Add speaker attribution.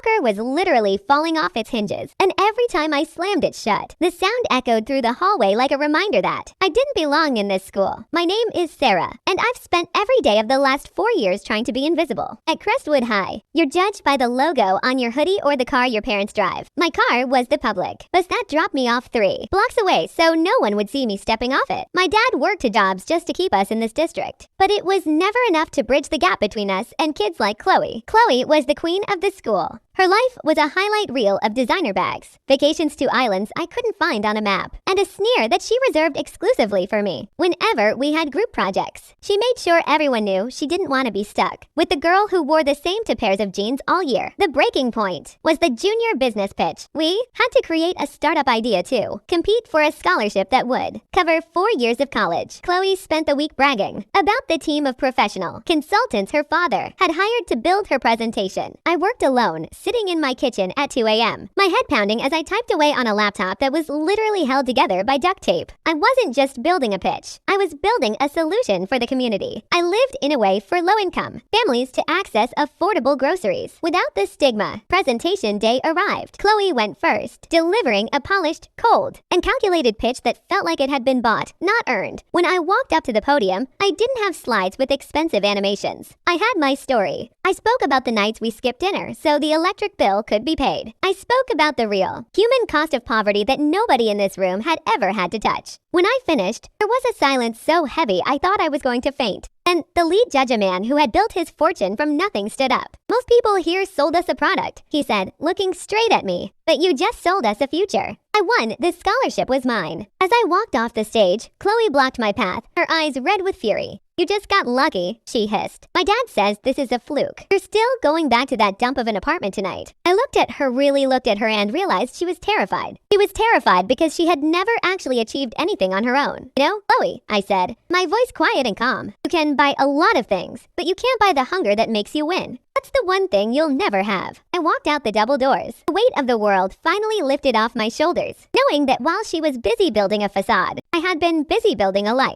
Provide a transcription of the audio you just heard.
Speaker 1: locker was literally falling off its hinges, and every time I slammed it shut, the sound echoed through the hallway like a reminder that I didn't belong in this school. My name is Sarah, and I've spent every day of the last 4 years trying to be invisible. At Crestwood High, you're judged by the logo on your hoodie or the car your parents drive. My car was the public, but that dropped me off 3 blocks away so no one would see me stepping off it. My dad worked 2 jobs just to keep us in this district, but it was never enough to bridge the gap between us and kids like Chloe. Chloe was the queen of the school. Her life was a highlight reel of designer bags, vacations to islands I couldn't find on a map, and a sneer that she reserved exclusively for me whenever we had group projects. She made sure everyone knew she didn't want to be stuck with the girl who wore the same 2 pairs of jeans all year. The breaking point was the junior business pitch. We had to create a startup idea too, compete for a scholarship that would cover 4 years of college. Chloe spent the week bragging about the team of professional consultants her father had hired to build her presentation. I worked alone, sitting in my kitchen at 2 a.m., my head pounding as I typed away on a laptop that was literally held together by duct tape. I wasn't just building a pitch, I was building a solution for the community. I lived in a way for low-income families to access affordable groceries without the stigma. Presentation day arrived. Chloe went first, delivering a polished, cold, and calculated pitch that felt like it had been bought, not earned. When I walked up to the podium, I didn't have slides with expensive animations. I had my story. I spoke about the nights we skipped dinner so the electric bill could be paid. I spoke about the real human cost of poverty that nobody in this room had ever had to touch. When I finished, there was a silence so heavy I thought I was going to faint. And the lead judge, a man who had built his fortune from nothing, stood up. "Most people here sold us a product," he said, looking straight at me. "But you just sold us a future." I won. This scholarship was mine. As I walked off the stage, Chloe blocked my path, her eyes red with fury. "You just got lucky," she hissed. "My dad says this is a fluke. You're still going back to that dump of an apartment tonight." I really looked at her and realized she was terrified. She was terrified because she had never actually achieved anything on her own. "You know, Chloe," I said, my voice quiet and calm, "you can buy a lot of things, but you can't buy the hunger that makes you win. That's the one thing you'll never have." I walked out the double doors. The weight of the world finally lifted off my shoulders, knowing that while she was busy building a facade, I had been busy building a life.